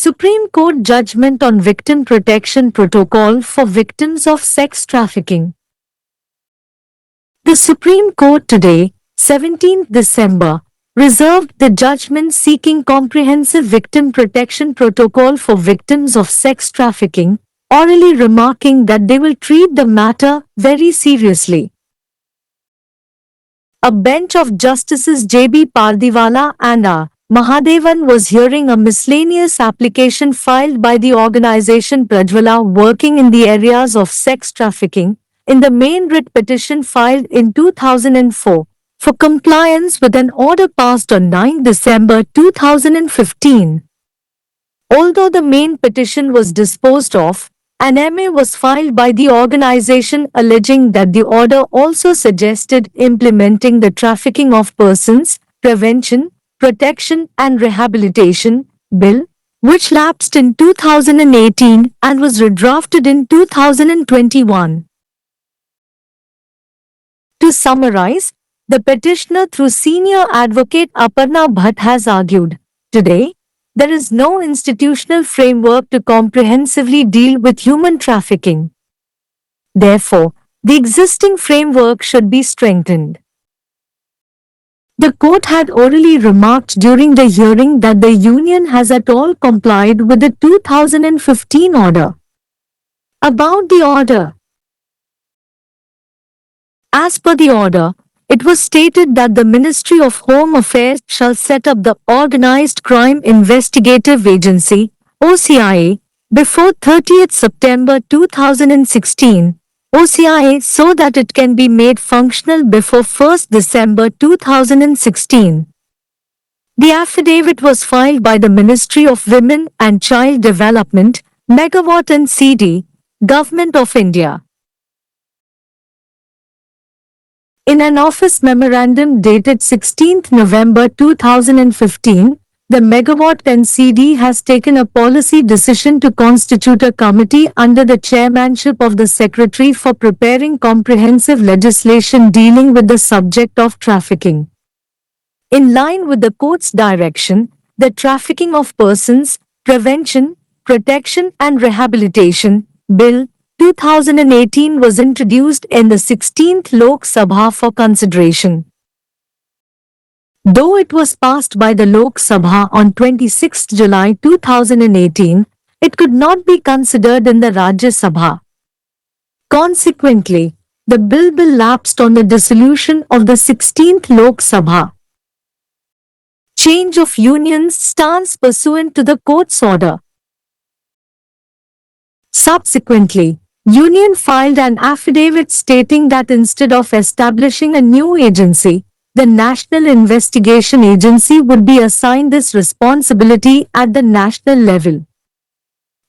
Supreme Court judgment on victim protection protocol for victims of sex trafficking. The Supreme Court today, 17th December, reserved the judgment seeking comprehensive victim protection protocol for victims of sex trafficking, orally remarking that they will treat the matter very seriously. A bench of Justices J.B. Pardiwala and R. Mahadevan was hearing a miscellaneous application filed by the organization Prajwala working in the areas of sex trafficking, in the main writ petition filed in 2004, for compliance with an order passed on 9 December 2015. Although the main petition was disposed of, an MA was filed by the organization alleging that the order also suggested implementing the Trafficking of Persons, Prevention, Protection and Rehabilitation Bill, which lapsed in 2018 and was redrafted in 2021. To summarize, the petitioner through senior advocate Aparna Bhatt has argued, today, there is no institutional framework to comprehensively deal with human trafficking. Therefore, the existing framework should be strengthened. The court had orally remarked during the hearing that the union has at all complied with the 2015 order. About the order. As per the order, it was stated that the Ministry of Home Affairs shall set up the Organized Crime Investigative Agency, OCIA, before 30th September 2016, OCIA so that it can be made functional before 1st December 2016. The affidavit was filed by the Ministry of Women and Child Development, Megawatt and CD, Government of India. In an office memorandum dated 16th November 2015, the Megawatt NCD has taken a policy decision to constitute a committee under the chairmanship of the Secretary for preparing comprehensive legislation dealing with the subject of trafficking. In line with the court's direction, the Trafficking of Persons, Prevention, Protection and Rehabilitation Bill 2018 was introduced in the 16th Lok Sabha for consideration. Though it was passed by the Lok Sabha on 26 July 2018, it could not be considered in the Rajya Sabha. Consequently, the bill lapsed on the dissolution of the 16th Lok Sabha. Change of Union's stance pursuant to the court's order. Subsequently, Union filed an affidavit stating that instead of establishing a new agency, the National Investigation Agency would be assigned this responsibility at the national level.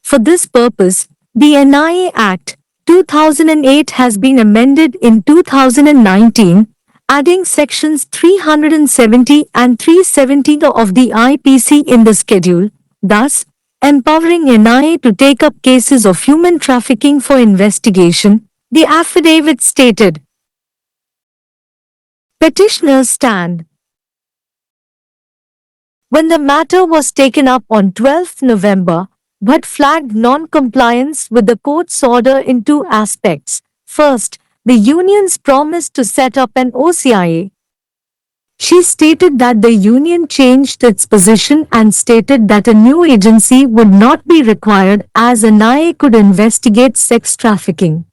For this purpose, the NIA Act 2008 has been amended in 2019, adding sections 370 and 370 of the IPC in the schedule, thus empowering NIA to take up cases of human trafficking for investigation, the affidavit stated. Petitioners stand. When the matter was taken up on 12 November, Bhatt flagged non-compliance with the court's order in two aspects. First, the union's promise to set up an OCIA. She stated that the union changed its position and stated that a new agency would not be required as NIA could investigate sex trafficking.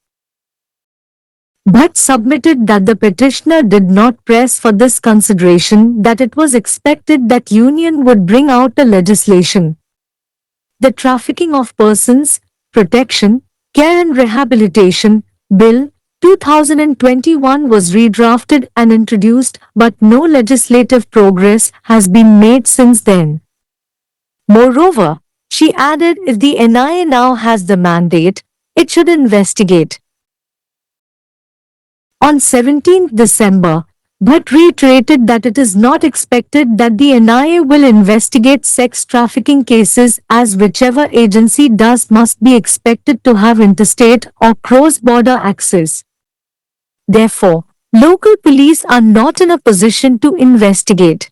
Bhatt submitted that the petitioner did not press for this consideration, that it was expected that union would bring out a legislation. The Trafficking of Persons, Protection, Care and Rehabilitation Bill 2021 was redrafted and introduced, but no legislative progress has been made since then. Moreover, she added if the NIA now has the mandate, it should investigate. On 17 December, Bhatt reiterated that it is not expected that the NIA will investigate sex trafficking cases, as whichever agency does must be expected to have interstate or cross-border access. Therefore, local police are not in a position to investigate.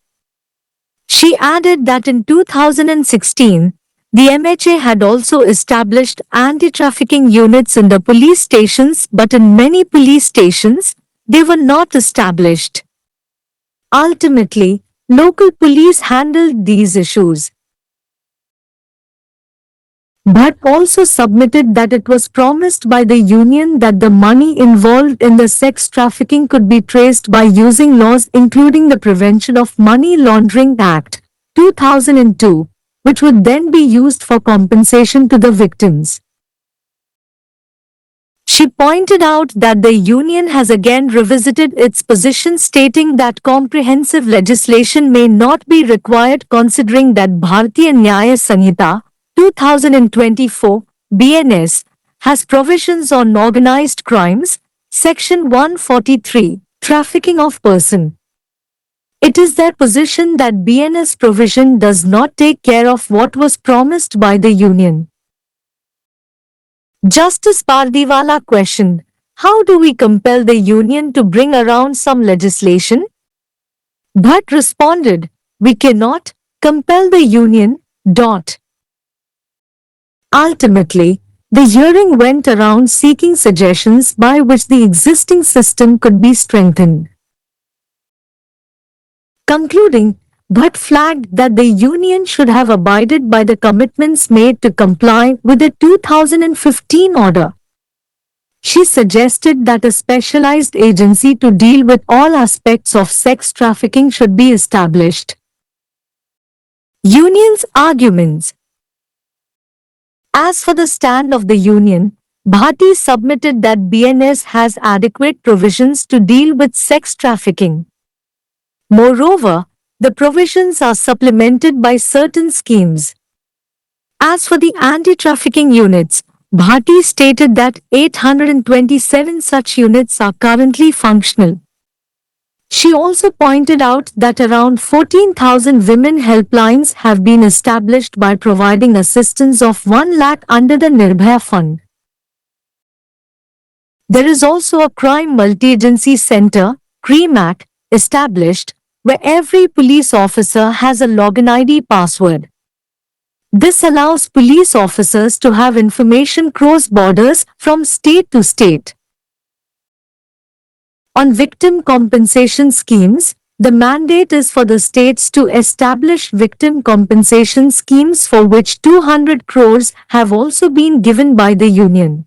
She added that in 2016, The MHA had also established anti-trafficking units in the police stations, but in many police stations, they were not established. Ultimately, local police handled these issues. But also submitted that it was promised by the union that the money involved in the sex trafficking could be traced by using laws including the Prevention of Money Laundering Act, 2002, which would then be used for compensation to the victims. She pointed out that the union has again revisited its position, stating that comprehensive legislation may not be required considering that Bharatiya Nyaya Sanhita 2024 BNS has provisions on organized crimes, Section 143, trafficking of person. It is their position that BNS provision does not take care of what was promised by the union. Justice Pardiwala questioned, how do we compel the union to bring around some legislation? Bhatt responded, we cannot compel the union. Ultimately, the hearing went around seeking suggestions by which the existing system could be strengthened. Concluding, Bhatt flagged that the union should have abided by the commitments made to comply with the 2015 order. She suggested that a specialized agency to deal with all aspects of sex trafficking should be established. Union's arguments. As for the stand of the union, Bharti submitted that BNS has adequate provisions to deal with sex trafficking. Moreover, the provisions are supplemented by certain schemes. As for the anti-trafficking units, Bharti stated that 827 such units are currently functional. She also pointed out that around 14,000 women helplines have been established by providing assistance of 1 lakh under the Nirbhaya Fund. There is also a Crime Multi-Agency Center, CREMAC, established, where every police officer has a login ID password. This allows police officers to have information cross borders from state to state. On victim compensation schemes, the mandate is for the states to establish victim compensation schemes for which 200 crores have also been given by the union.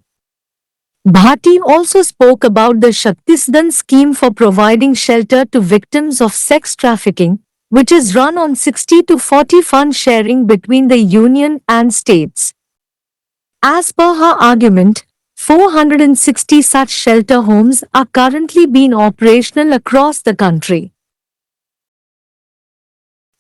Bharti also spoke about the Shaktisdan scheme for providing shelter to victims of sex trafficking, which is run on 60-40 fund sharing between the union and states. As per her argument, 460 such shelter homes are currently being operational across the country.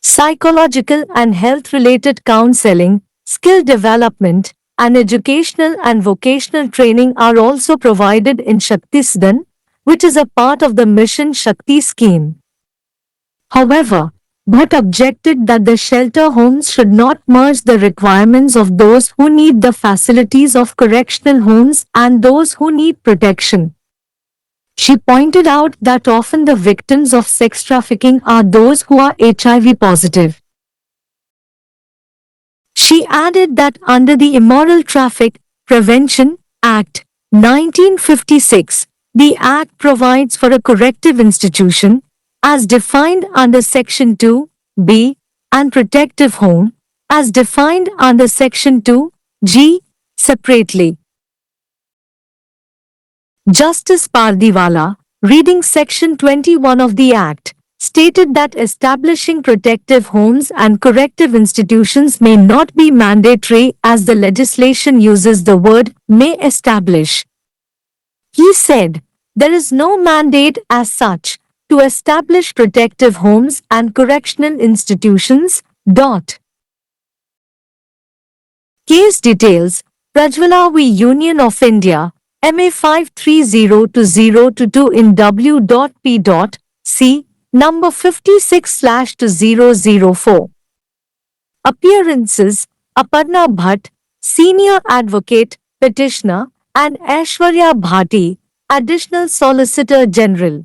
Psychological and health-related counseling, skill development, and educational and vocational training are also provided in Shaktisdan, which is a part of the Mission Shakti scheme. However, Bhatt objected that the shelter homes should not merge the requirements of those who need the facilities of correctional homes and those who need protection. She pointed out that often the victims of sex trafficking are those who are HIV positive. She added that under the Immoral Traffic Prevention Act, 1956, the Act provides for a corrective institution, as defined under Section 2(b), and protective home, as defined under Section 2(g), separately. Justice Pardiwala, reading Section 21 of the Act, stated that establishing protective homes and corrective institutions may not be mandatory as the legislation uses the word may establish. He said, there is no mandate as such to establish protective homes and correctional institutions. Case details, Prajwala v. Union of India, MA 530-022 in W.P.C. number 56/2004. Appearances, Aparna Bhatt, Senior Advocate, Petitioner, and Aishwarya Bhati, Additional Solicitor General.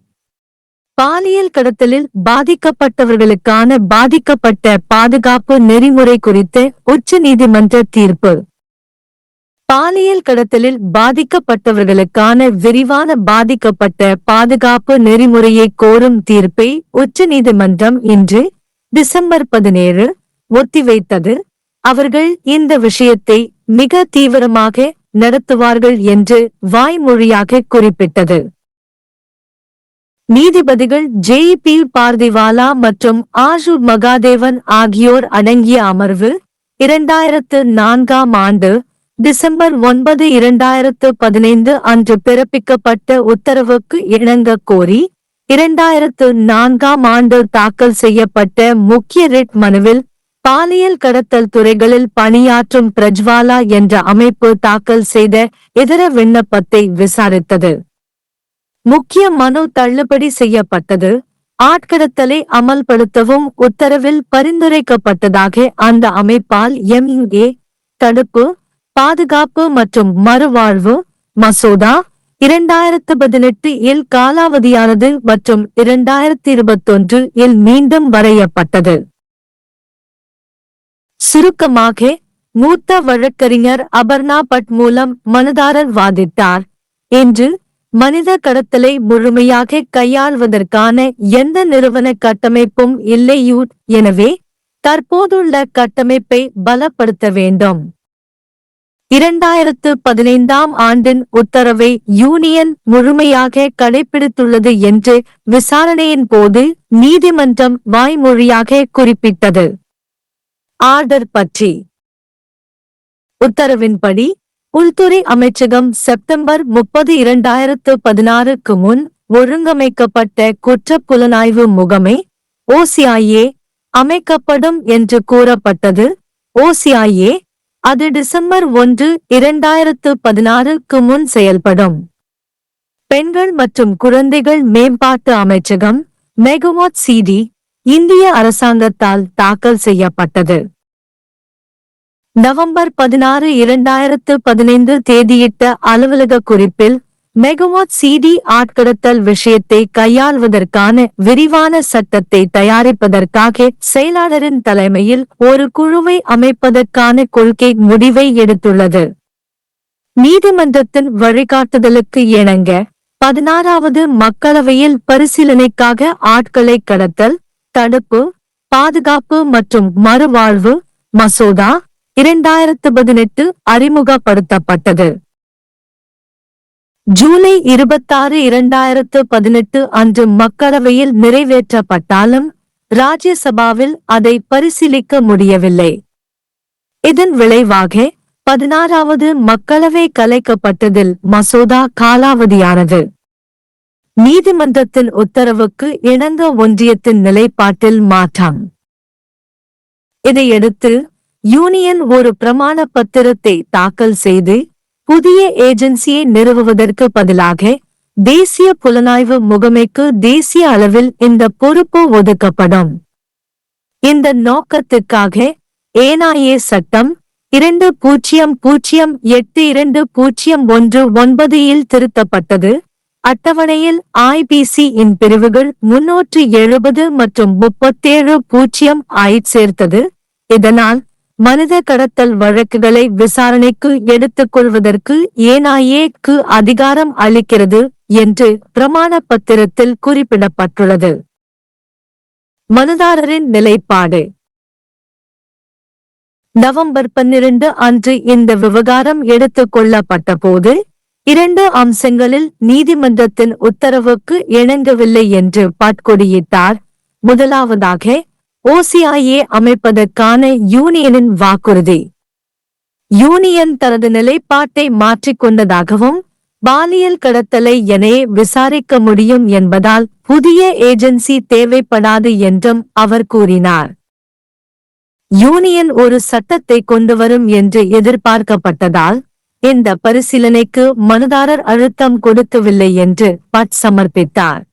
பாலியல் கடத்தலில் பாதிக்கப்பட்டவர்களுக்கான பாதிக்கப்பட்ட பாதுகாப்பு நெறிமுறை குறித்து உச்ச நீதிமன்ற தீர்ப்பு. பாலியல் கடத்தலில் பாதிக்கப்பட்டவர்களுக்கான விரிவான பாதிக்கப்பட்ட பாதுகாப்பு நெறிமுறையை கோரும் தீர்ப்பை உச்ச நீதிமன்றம் இன்று டிசம்பர் 17 ஒத்திவைத்தது. அவர்கள் இந்த விஷயத்தை மிக தீவிரமாக நடத்துவார்கள் என்று வாய்மொழியாக குறிப்பிட்டது. நீதிபதிகள் ஜே.பி. பார்திவாலா மற்றும் ஆஷு மகாதேவன் ஆகியோர் அடங்கிய அமர்வு 2004 ஆண்டு டிசம்பர் 9, 2015 அன்று பிறப்பிக்கப்பட்ட உத்தரவுக்கு இணங்க கோரி 2004 ஆண்டு தாக்கல் செய்யப்பட்ட முக்கிய ரிட் மனுவில் பாலியல் கடத்தல் துறைகளில் பணியாற்றும் பிரஜ்வாலா என்ற அமைப்பு தாக்கல் செய்த இதர விண்ணப்பத்தை விசாரித்தது. முக்கிய மனு தள்ளுபடி செய்யப்பட்டது. ஆட்கடத்தலை அமல்படுத்தவும் உத்தரவில் பரிந்துரைக்கப்பட்டதாக அந்த அமைப்பால் எம்.ஏ. தடுப்பு, பாதுகாப்பு மற்றும் மறுவாழ்வு மசோதா 2018 இல் காலாவதியானது மற்றும் 2021 இல் மீண்டும் வரையப்பட்டது. சுருக்கமாக, மூத்த வழக்கறிஞர் அபர்ணா பட் மூலம் மனுதாரர் வாதிட்டார். என்று மனித கடத்தலை முழுமையாக கையாள்வதற்கான எந்த நிறுவன கட்டமைப்பும் இல்லையூட். எனவே தற்போதுள்ள கட்டமைப்பை பலப்படுத்த வேண்டும். 2015 ஆண்டின் உத்தரவை யூனியன் முழுமையாக கடைபிடித்துள்ளது என்று விசாரணையின் போது நீதிமன்றம் வாய்மொழியாக குறிப்பிட்டது. ஆர்டர் பற்றி. உத்தரவின்படி உள்துறை அமைச்சகம் செப்டம்பர் 30, 2016க்கு முன் ஒழுங்கமைக்கப்பட்ட குற்றப் புலனாய்வு முகமை OCIA அமைக்கப்படும் என்று கூறப்பட்டது. OCIA அது டிசம்பர் 1, 2016க்கு முன் செயல்படும். பெண்கள் மற்றும் குழந்தைகள் மேம்பாட்டு அமைச்சகம் மெகாவாட் CD இந்திய அரசாங்கத்தால் தாக்கல் செய்யப்பட்டது. நவம்பர் 16, 2015 தேதியிட்ட அலுவலக குறிப்பில் மெகாவாட் CD ஆட்கடத்தல் விஷயத்தை கையாள்வதற்கான விரிவான சட்டத்தை தயாரிப்பதற்காக செயலாளரின் தலைமையில் ஒரு குழுவை அமைப்பதற்கான கொள்கை முடிவை எடுத்துள்ளது. நீதிமன்றத்தின் வழிகாட்டுதலுக்கு இணங்க 16வது மக்களவையில் பரிசீலனைக்காக ஆட்களை கடத்தல், தடுப்பு, பாதுகாப்பு மற்றும் மறுவாழ்வு மசோதா 2018 அறிமுகப்படுத்தப்பட்டது. ஜூலை 26, 2018 அன்று மக்களவையில் நிறைவேற்றப்பட்டாலும் ராஜ்யசபாவில் அதை பரிசீலிக்க முடியவில்லை. இதன் விளைவாக 16வது மக்களவை கலைக்கப்பட்டதில் மசோதா காலாவதியானது. நீதிமன்றத்தின் உத்தரவுக்கு இணங்க ஒன்றியத்தின் நிலைப்பாட்டில் மாற்றம். இதையடுத்து யூனியன் ஒரு பிரமாண பத்திரத்தை தாக்கல் செய்து புதிய ஏஜென்சியை நிறுவுவதற்கு பதிலாக தேசிய புலனாய்வு முகமைக்கு தேசிய அளவில் இந்த பொறுப்பு ஒதுக்கப்படும். இந்த நோக்கத்திற்காக NIA சட்டம் 2008-2019 இல் திருத்தப்பட்டது. அட்டவணையில் IPC இன் பிரிவுகள் 370 மற்றும் 37 சேர்த்தது. இதனால் மனித கடத்தல் வழக்குகளை விசாரணைக்கு எடுத்துக்கொள்வதற்கு NIA-க்கு அதிகாரம் அளிக்கிறது என்று பிரமாண பத்திரத்தில் குறிப்பிடப்பட்டுள்ளது. மனுதாரரின் நிலைப்பாடு. நவம்பர் 12 அன்று இந்த விவகாரம் எடுத்துக் கொள்ளப்பட்டபோது 2 அம்சங்களில் நீதிமன்றத்தின் உத்தரவுக்கு இணங்கவில்லை என்று பட்கொடியிட்டார். முதலாவதாக OCIA அமைப்பதற்கான யூனியனின் வாக்குறுதி. யூனியன் தனது நிலைப்பாட்டை மாற்றிக்கொண்டதாகவும் பாலியல் கடத்தலை எனையே விசாரிக்க முடியும் என்பதால் புதிய ஏஜென்சி தேவைப்படாது என்றும் அவர் கூறினார். யூனியன் ஒரு சட்டத்தை கொண்டுவரும் என்று எதிர்பார்க்கப்பட்டதால் இந்த பரிசீலனைக்கு மனுதாரர் அழுத்தம் கொடுக்கவில்லை என்று பட் சமர்ப்பித்தார்.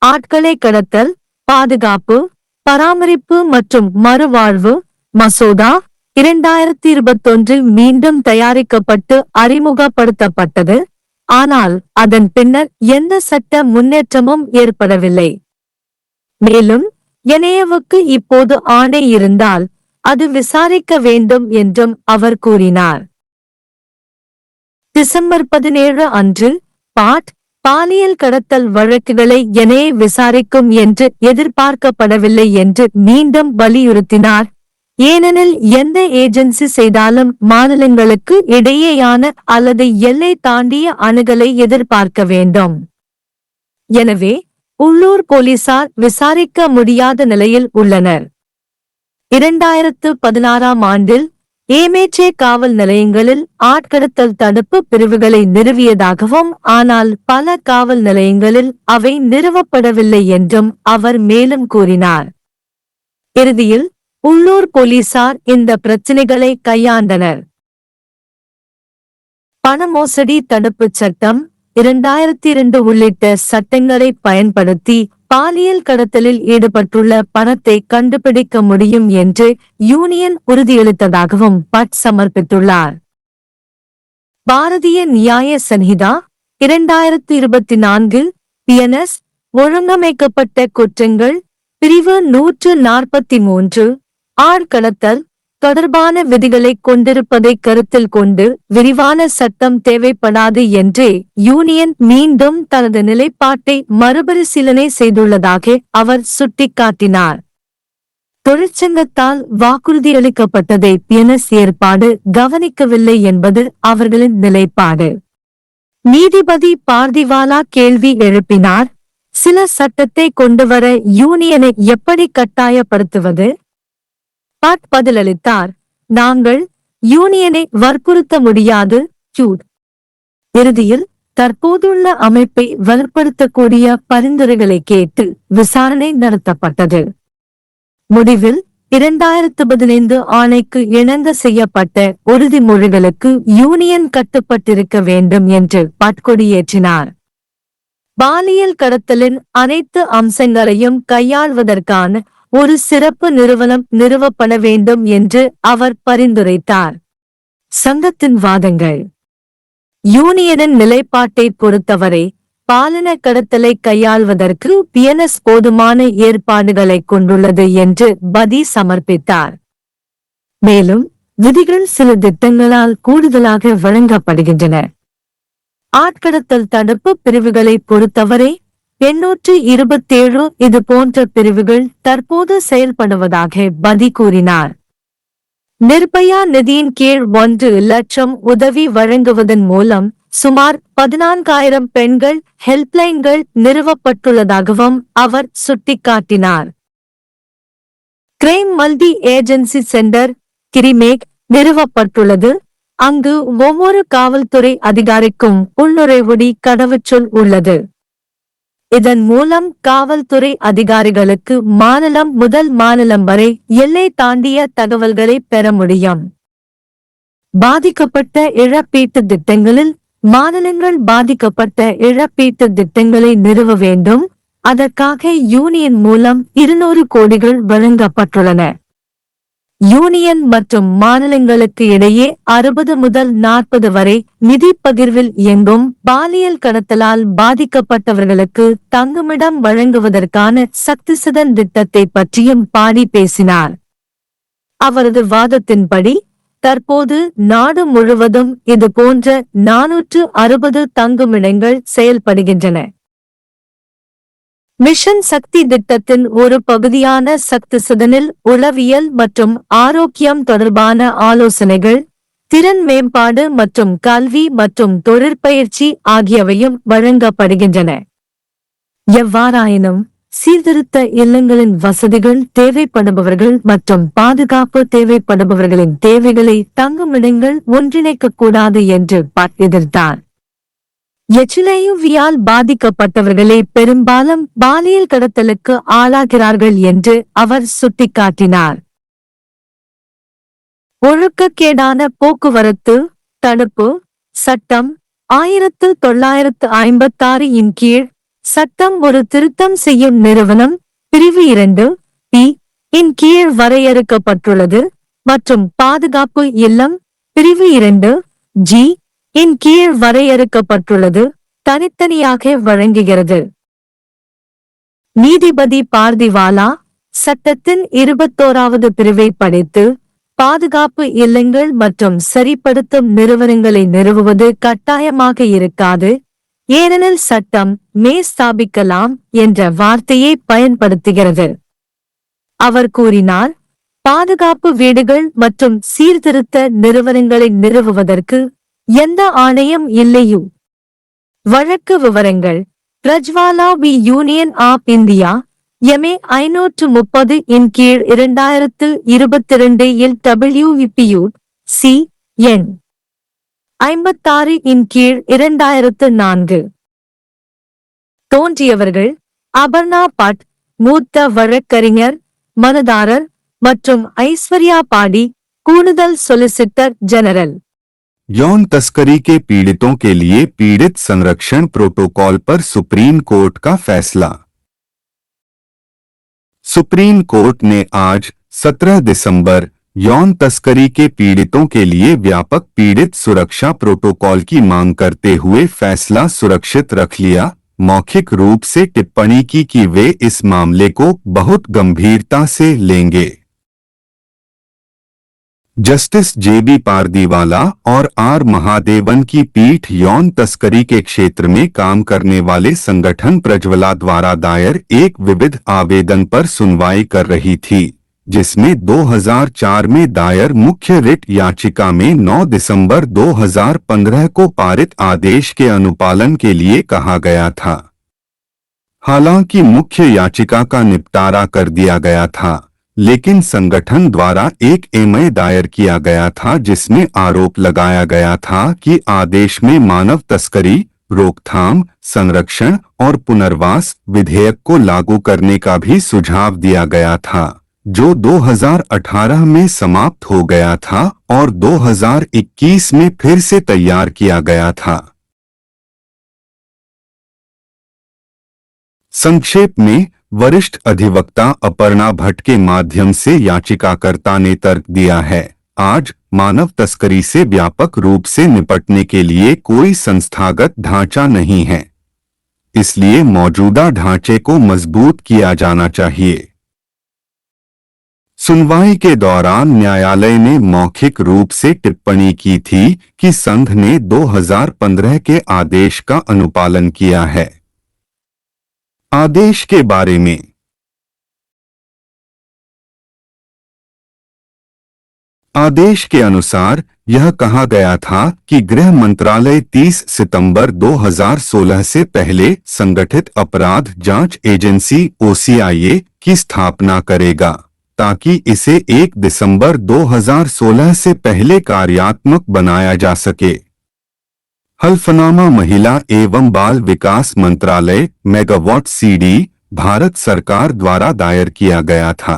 ஆட்களை கடத்தல், பாதுகாப்பு, பராமரிப்பு மற்றும் மறுவாழ்வு மசோதா 2021 மீண்டும் தயாரிக்கப்பட்டு அறிமுகப்படுத்தப்பட்டது. ஆனால் அதன் பின்னர் எந்த சட்ட முன்னேற்றமும் ஏற்படவில்லை. மேலும் என்ஐஏவுக்கு இப்போது ஆணை இருந்தால் அது விசாரிக்க வேண்டும் என்றும் அவர் கூறினார். டிசம்பர் 17 அன்று பாலியல் கடத்தல் வழக்குகளை என்ஐஏ விசாரிக்கும் என்று எதிர்பார்க்கப்படவில்லை என்று மீண்டும் வலியுறுத்தினார். ஏனெனில் எந்த ஏஜென்சி செய்தாலும் மாநிலங்களுக்கு இடையேயான அல்லது எல்லை தாண்டிய அணுகலை எதிர்பார்க்க வேண்டும். எனவே உள்ளூர் போலீசார் விசாரிக்க முடியாத நிலையில் உள்ளனர். 2016ஆம் ஆண்டில் ஏமேச்சே காவல் நிலையங்களில் ஆட்கடத்தல் தடுப்பு பிரிவுகளை நிறுவியதாகவும் ஆனால் பல காவல் நிலையங்களில் அவை நிறுவப்படவில்லை என்றும் அவர் மேலும் கூறினார். இறுதியில் உள்ளூர் போலீசார் இந்த பிரச்சினைகளை கையாண்டனர். பண மோசடி தடுப்புச் சட்டம் 2002 உள்ளிட்ட சட்டங்களை பயன்படுத்தி பாலியல் கடத்தலில் ஈடுபட்டுள்ள பணத்தை கண்டுபிடிக்க முடியும் என்று யூனியன் உறுதியளித்ததாகவும் பட் சமர்ப்பித்துள்ளார். பாரதிய நியாய சன்ஹிதா 2024 பிஎன்எஸ் ஒழுங்கமைக்கப்பட்ட குற்றங்கள் பிரிவு 143 ஆட்கடத்தல் தொடர்பான விதிகளை கொண்டிருப்பதை கருத்தில் கொண்டு விரிவான சட்டம் தேவைப்படாது என்றே யூனியன் மீண்டும் தனது நிலைப்பாட்டை மறுபரிசீலனை செய்துள்ளதாக அவர் சுட்டிக்காட்டினார். தொழிற்சங்கத்தால் வாக்குறுதியளிக்கப்பட்டதை பிஎன்எஸ் ஏற்பாடு கவனிக்கவில்லை என்பது அவர்களின் நிலைப்பாடு. நீதிபதி பார்திவாலா கேள்வி எழுப்பினார். சில சட்டத்தை கொண்டுவர யூனியனை எப்படி கட்டாயப்படுத்துவது? பட் பதிலளித்தார், நாங்கள் யூனியனை வற்புறுத்த முடியாது. இறுதியில் தற்போதுள்ள அமைப்பை வலுப்படுத்தக்கூடிய பரிந்துரைகளை கேட்டு விசாரணை நடத்தப்பட்டது. முடிவில் 2015 ஆணைக்கு இணங்க செய்யப்பட்ட உறுதிமொழிகளுக்கு யூனியன் கட்டுப்பட்டிருக்க வேண்டும் என்று பட் கொடியேற்றினார். பாலியல் கடத்தலின் அனைத்து அம்சங்களையும் கையாள்வதற்கான ஒரு சிறப்பு நிறுவனம் நிறுவப்பட வேண்டும் என்று அவர் பரிந்துரைத்தார். சங்கத்தின் வாதங்கள். யூனியனின் நிலைப்பாட்டை பொறுத்தவரை பாலின கடத்தலை கையாள்வதற்கு பிஎன்எஸ் போதுமான ஏற்பாடுகளை கொண்டுள்ளது என்று பதி சமர்ப்பித்தார். மேலும் விதிகள் சில திட்டங்களால் கூடுதலாக வழங்கப்படுகின்றன. ஆட்கடத்தல் தடுப்பு பிரிவுகளை பொறுத்தவரை 827 இது போன்ற பிரிவுகள் தற்போது செயல்படுவதாக பதி கூறினார். நிர்பயா நிதியின் கீழ் 1 லட்சம் உதவி வழங்குவதன் மூலம் சுமார் 14,000 பெண்கள் ஹெல்ப்லைன்கள் நிறுவப்பட்டுள்ளதாகவும் அவர் சுட்டிக்காட்டினார். கிரைம் மல்டி ஏஜென்சி சென்டர் கிரிமேக் நிறுவப்பட்டுள்ளது. அங்கு ஒவ்வொரு காவல்துறை அதிகாரிக்கும் உள்நுழைவுடி கடவுச்சொல் உள்ளது. இதன் மூலம் காவல்துறை அதிகாரிகளுக்கு மாநிலம் முதல் மாநிலம் வரை எல்லை தாண்டிய தகவல்களை பெற முடியும். பாதிக்கப்பட்ட இழப்பீட்டு திட்டங்களில் மாநிலங்கள் பாதிக்கப்பட்ட இழப்பீட்டு திட்டங்களை நிறுவ வேண்டும். அதற்காக யூனியன் மூலம் 200 கோடிகள் வழங்கப்பட்டுள்ளன. யூனியன் மற்றும் மாநிலங்களுக்கு இடையே 60 முதல் 40 வரை நிதி பகிர்வில் இயங்கும் பாலியல் கடத்தலால் பாதிக்கப்பட்டவர்களுக்கு தங்குமிடம் வழங்குவதற்கான சக்திசதன் திட்டத்தை பற்றியும் பாடி பேசினார். அவரது வாதத்தின்படி தற்போது நாடு முழுவதும் இது போன்ற 460 தங்குமிடங்கள் செயல்படுகின்றன. மிஷன் சக்தி திட்டத்தின் ஒரு பகுதியான சக்திசதனில் உளவியல் மற்றும் ஆரோக்கியம் தொடர்பான ஆலோசனைகள், திறன் மேம்பாடு மற்றும் கல்வி மற்றும் தொழிற்பயிற்சி ஆகியவையும் வழங்கப்படுகின்றன. எவ்வாறாயினும் சீர்திருத்த இல்லங்களின் வசதிகள் தேவைப்படுபவர்கள் மற்றும் பாதுகாப்பு தேவைப்படுபவர்களின் தேவைகளை தங்குமிடங்கள் ஒன்றிணைக்கக்கூடாது என்று பட் எதிர்த்தார். எச்ஐவியால் பாதிக்கப்பட்டவர்களே பெரும்பாலும் பாலியல் கடத்தலுக்கு ஆளாகிறார்கள் என்று அவர் சுட்டிக்காட்டினார். ஒழுக்கக்கேடான போக்குவரத்து தடுப்பு சட்டம் 1956 இன் கீழ் சட்டம் ஒரு திருத்தம் செய்யும் நிறுவனம் பிரிவு 2 இன் கீழ் வரையறுக்கப்பட்டுள்ளது மற்றும் பாதுகாப்பு இல்லம் பிரிவு 2 G இன் கீழ் வரையறுக்கப்பட்டுள்ளது, தனித்தனியாக வழங்குகிறது. நீதிபதி பார்திவாலா சட்டத்தின் 21வது பிரிவை படித்து பாதுகாப்பு இல்லங்கள் மற்றும் சரிப்படுத்தும் நிறுவனங்களை நிறுவுவது கட்டாயமாக இருக்காது, ஏனெனில் சட்டம் மே ஸ்தாபிக்கலாம் என்ற வார்த்தையை பயன்படுத்துகிறது. அவர் கூறினார், பாதுகாப்பு வீடுகள் மற்றும் சீர்திருத்த நிறுவனங்களை நிறுவுவதற்கு எந்த ஆணையம் இல்லையு. வழக்கு விவரங்கள். Prajwala V union of India MA 530 இன் கீழ் 2022 இல் WEPU சி எண் 56 இன் கீழ் 2004. தோன்றியவர்கள் அபர்ணா பட், மூத்த வழக்கறிஞர், மனுதாரர், மற்றும் ஐஸ்வர்யா பாடி, கூடுதல் சொலிசிட்டர் जनरल. यौन तस्करी के पीड़ितों के लिए पीड़ित संरक्षण प्रोटोकॉल पर सुप्रीम कोर्ट का फैसला। सुप्रीम कोर्ट ने आज 17 दिसंबर यौन तस्करी के पीड़ितों के लिए व्यापक पीड़ित सुरक्षा प्रोटोकॉल की मांग करते हुए फैसला सुरक्षित रख लिया। मौखिक रूप से टिप्पणी की कि वे इस मामले को बहुत गंभीरता से लेंगे। जस्टिस जेबी पारदीवाला और आर महादेवन की पीठ यौन तस्करी के क्षेत्र में काम करने वाले संगठन प्रज्वला द्वारा दायर एक विविध आवेदन पर सुनवाई कर रही थी, जिसमें 2004 में दायर मुख्य रिट याचिका में 9 दिसंबर 2015 को पारित आदेश के अनुपालन के लिए कहा गया था। हालांकि मुख्य याचिका का निपटारा कर दिया गया था, लेकिन संगठन द्वारा एक एमए दायर किया गया था जिसमें आरोप लगाया गया था कि आदेश में मानव तस्करी, रोकथाम, संरक्षण और पुनर्वास विधेयक को लागू करने का भी सुझाव दिया गया था, जो 2018 में समाप्त हो गया था और 2021 में फिर से तैयार किया गया था। संक्षेप में, वरिष्ठ अधिवक्ता अपर्णा भट्ट के माध्यम से याचिकाकर्ता ने तर्क दिया है, आज मानव तस्करी से व्यापक रूप से निपटने के लिए कोई संस्थागत ढांचा नहीं है, इसलिए मौजूदा ढांचे को मजबूत किया जाना चाहिए। सुनवाई के दौरान न्यायालय ने मौखिक रूप से टिप्पणी की थी कि संघ ने 2015 के आदेश का अनुपालन किया है। आदेश के बारे में आदेश के अनुसार यह कहा गया था कि गृह मंत्रालय 30 सितंबर 2016 से पहले संगठित अपराध जांच एजेंसी OCIA की स्थापना करेगा, ताकि इसे 1 दिसंबर 2016 से पहले कार्यात्मक बनाया जा सके। हल्फनामा महिला एवं बाल विकास मंत्रालय मेगावाट CD भारत सरकार द्वारा दायर किया गया था।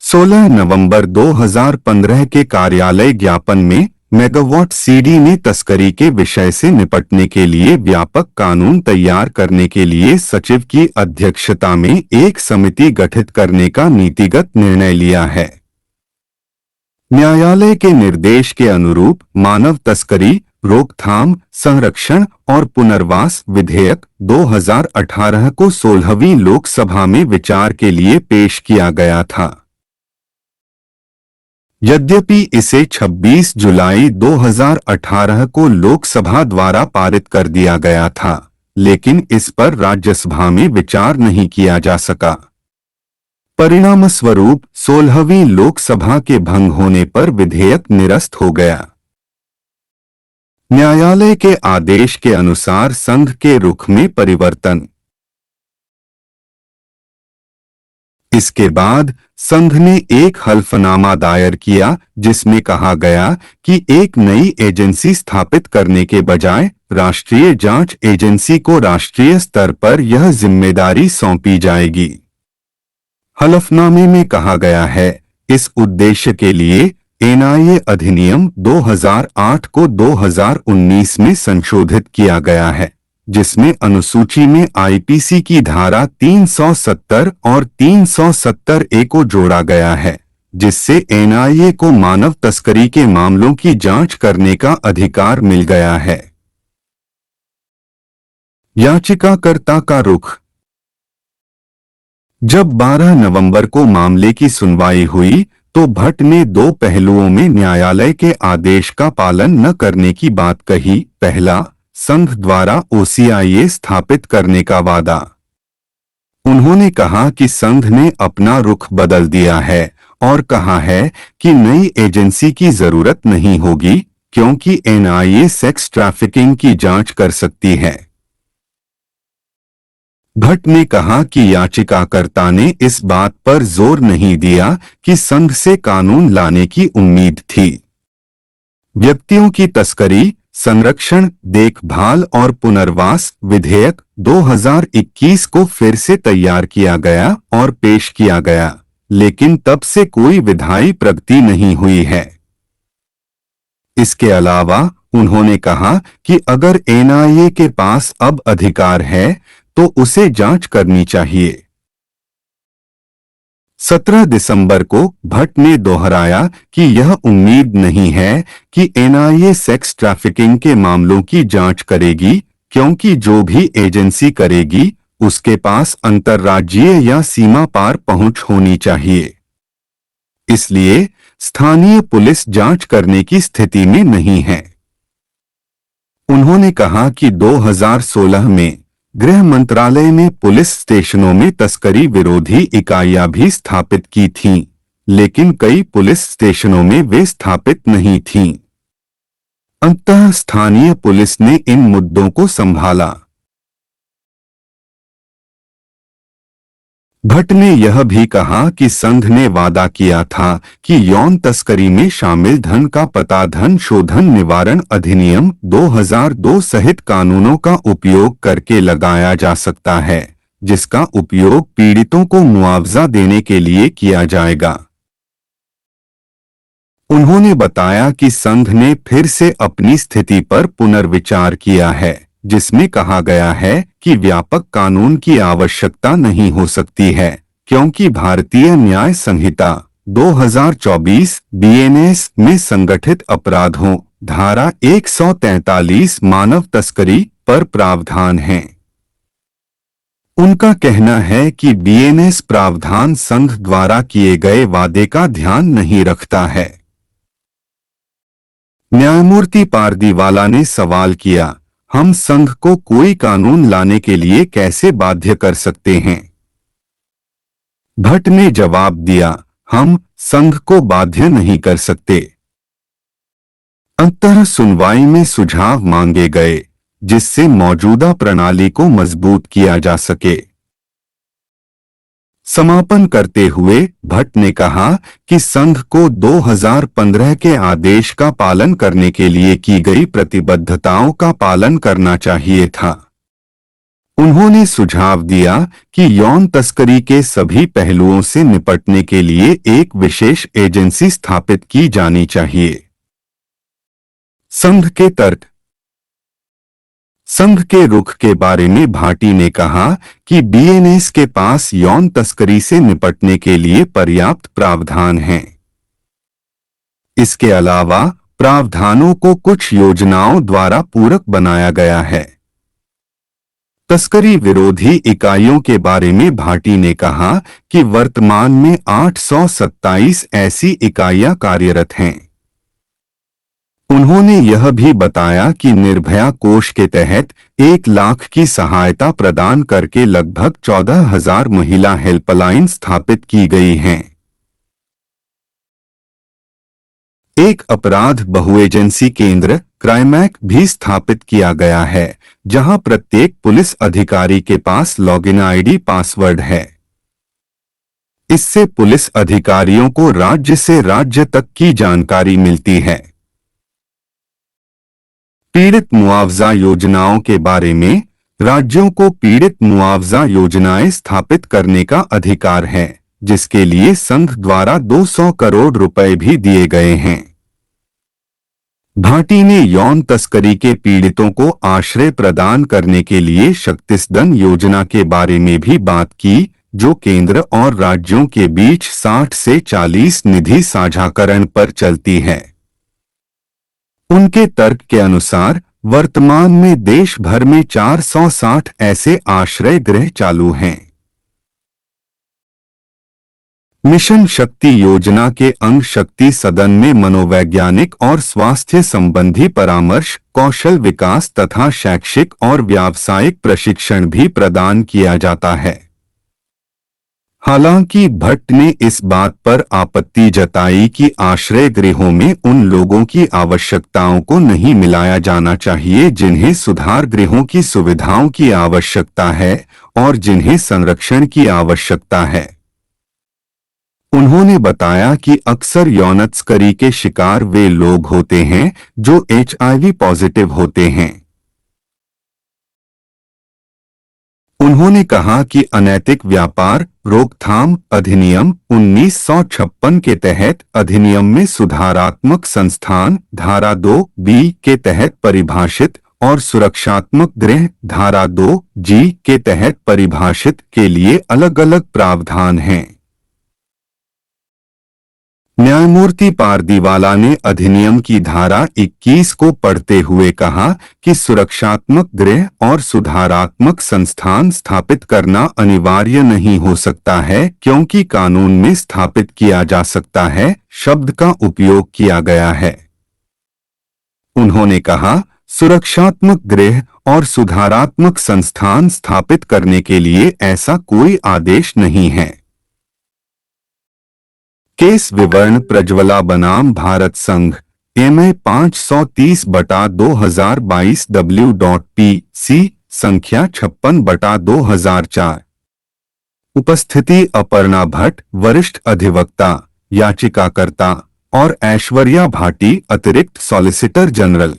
16 नवंबर 2015 के कार्यालय ज्ञापन में मेगावाट CD ने तस्करी के विषय से निपटने के लिए व्यापक कानून तैयार करने के लिए सचिव की अध्यक्षता में एक समिति गठित करने का नीतिगत निर्णय लिया है। न्यायालय के निर्देश के अनुरूप मानव तस्करी, रोकथाम, संरक्षण और पुनर्वास विधेयक 2018 को 16वीं लोकसभा में विचार के लिए पेश किया गया था। यद्यपि इसे 26 जुलाई 2018 को लोकसभा द्वारा पारित कर दिया गया था, लेकिन इस पर राज्यसभा में विचार नहीं किया जा सका। परिणामस्वरूप 16वीं लोकसभा के भंग होने पर विधेयक निरस्त हो गया। न्यायालय के आदेश के अनुसार संघ के रुख में परिवर्तन। इसके बाद संघ ने एक हल्फनामा दायर किया जिसमें कहा गया कि एक नई एजेंसी स्थापित करने के बजाय राष्ट्रीय जांच एजेंसी को राष्ट्रीय स्तर पर यह जिम्मेदारी सौंपी जाएगी। हलफनामे में कहा गया है, इस उद्देश्य के लिए NIA अधिनियम 2008 को 2019 में संशोधित किया गया है, जिसमें अनुसूची में IPC की धारा 370 और 370A को जोड़ा गया है, जिससे एनआईए को मानव तस्करी के मामलों की जांच करने का अधिकार मिल गया है। याचिकाकर्ता का रुख। जब 12 नवंबर को मामले की सुनवाई हुई तो भट्ट ने दो पहलुओं में न्यायालय के आदेश का पालन न करने की बात कही। पहला, संघ द्वारा ओसीआईए स्थापित करने का वादा। उन्होंने कहा कि संघ ने अपना रुख बदल दिया है और कहा है कि नई एजेंसी की जरूरत नहीं होगी क्योंकि एनआईए सेक्स ट्रैफिकिंग की जांच कर सकती है। भट्ट ने कहा कि याचिकाकर्ता ने इस बात पर जोर नहीं दिया कि संघ से कानून लाने की उम्मीद थी। व्यक्तियों की तस्करी, संरक्षण, देखभाल और पुनर्वास विधेयक 2021 को फिर से तैयार किया गया और पेश किया गया, लेकिन तब से कोई विधायी प्रगति नहीं हुई है। इसके अलावा उन्होंने कहा कि अगर एनआईए के पास अब अधिकार है तो उसे जांच करनी चाहिए। 17 दिसंबर को भट्ट ने दोहराया कि यह उम्मीद नहीं है कि एनआईए सेक्स ट्रैफिकिंग के मामलों की जांच करेगी क्योंकि जो भी एजेंसी करेगी उसके पास अंतर्राज्यीय या सीमा पार पहुंच होनी चाहिए। इसलिए स्थानीय पुलिस जांच करने की स्थिति में नहीं है। उन्होंने कहा कि 2016 में गृह मंत्रालय ने पुलिस स्टेशनों में तस्करी विरोधी इकाइयां भी स्थापित की थीं, लेकिन कई पुलिस स्टेशनों में वे स्थापित नहीं थीं। अंततः स्थानीय पुलिस ने इन मुद्दों को संभाला। भट्ट ने यह भी कहा कि संघ ने वादा किया था कि यौन तस्करी में शामिल धन का पता धन शोधन निवारण अधिनियम 2002 सहित कानूनों का उपयोग करके लगाया जा सकता है, जिसका उपयोग पीड़ितों को मुआवजा देने के लिए किया जाएगा। उन्होंने बताया कि संघ ने फिर से अपनी स्थिति पर पुनर्विचार किया है, जिसमें कहा गया है कि व्यापक कानून की आवश्यकता नहीं हो सकती है क्योंकि भारतीय न्याय संहिता 2024 बीएनएस में संगठित अपराधों धारा 143 मानव तस्करी पर प्रावधान है। उनका कहना है कि बीएनएस प्रावधान संघ द्वारा किए गए वादे का ध्यान नहीं रखता है। न्यायमूर्ति पारदीवाला ने सवाल किया, हम संघ को कोई कानून लाने के लिए कैसे बाध्य कर सकते हैं? भट्ट ने जवाब दिया, हम संघ को बाध्य नहीं कर सकते। अंततः सुनवाई में सुझाव मांगे गए जिससे मौजूदा प्रणाली को मजबूत किया जा सके। समापन करते हुए भट्ट ने कहा कि संघ को 2015 के आदेश का पालन करने के लिए की गई प्रतिबद्धताओं का पालन करना चाहिए था। उन्होंने सुझाव दिया कि यौन तस्करी के सभी पहलुओं से निपटने के लिए एक विशेष एजेंसी स्थापित की जानी चाहिए। संघ के तर्क। संघ के रुख के बारे में भाटी ने कहा कि बीएनएस के पास यौन तस्करी से निपटने के लिए पर्याप्त प्रावधान हैं। इसके अलावा प्रावधानों को कुछ योजनाओं द्वारा पूरक बनाया गया है। तस्करी विरोधी इकाइयों के बारे में भाटी ने कहा कि वर्तमान में 827 ऐसी इकाइयां कार्यरत हैं। उन्होंने यह भी बताया कि निर्भया कोष के तहत 1 लाख की सहायता प्रदान करके लगभग 14,000 महिला हेल्पलाइन स्थापित की गई हैं। एक अपराध बहुएजेंसी केंद्र क्राइमैक भी स्थापित किया गया है, जहां प्रत्येक पुलिस अधिकारी के पास लॉगिन आईडी पासवर्ड है। इससे पुलिस अधिकारियों को राज्य से राज्य तक की जानकारी मिलती है। पीड़ित मुआवजा योजनाओं के बारे में राज्यों को पीड़ित मुआवजा योजनाएं स्थापित करने का अधिकार है, जिसके लिए संघ द्वारा 200 करोड़ रुपए भी दिए गए हैं। भाटी ने यौन तस्करी के पीड़ितों को आश्रय प्रदान करने के लिए शक्तिसदन योजना के बारे में भी बात की, जो केंद्र और राज्यों के बीच 60 से 40 निधि साझाकरण पर चलती है। उनके तर्क के अनुसार वर्तमान में देश भर में 460 ऐसे आश्रय गृह चालू हैं। मिशन शक्ति योजना के अंग शक्ति सदन में मनोवैज्ञानिक और स्वास्थ्य संबंधी परामर्श, कौशल विकास तथा शैक्षिक और व्यावसायिक प्रशिक्षण भी प्रदान किया जाता है। हालांकि भट्ट ने इस बात पर आपत्ति जताई कि आश्रय गृहों में उन लोगों की आवश्यकताओं को नहीं मिलाया जाना चाहिए जिन्हें सुधार गृहों की सुविधाओं की आवश्यकता है और जिन्हें संरक्षण की आवश्यकता है। उन्होंने बताया कि अक्सर यौन तस्करी के शिकार वे लोग होते हैं जो HIV पॉजिटिव होते हैं। उन्होंने कहा कि अनैतिक व्यापार रोकथाम अधिनियम 1956 के तहत अधिनियम में सुधारात्मक संस्थान धारा 2B के तहत परिभाषित और सुरक्षात्मक गृह धारा 2G के तहत परिभाषित के लिए अलग-अलग प्रावधान हैं। न्यायमूर्ति पारदीवाला ने अधिनियम की धारा 21 को पढ़ते हुए कहा कि सुरक्षात्मक गृह और सुधारात्मक संस्थान स्थापित करना अनिवार्य नहीं हो सकता है क्योंकि कानून में स्थापित किया जा सकता है शब्द का उपयोग किया गया है। उन्होंने कहा, सुरक्षात्मक गृह और सुधारात्मक संस्थान स्थापित करने के लिए ऐसा कोई आदेश नहीं है। केस विवरण प्रज्वला बनाम भारत संघ MA 530/2022 W.PC संख्या 56/2004। उपस्थिति अपर्णा भट्ट वरिष्ठ अधिवक्ता याचिकाकर्ता और ऐश्वर्या भाटी अतिरिक्त सॉलिसिटर जनरल।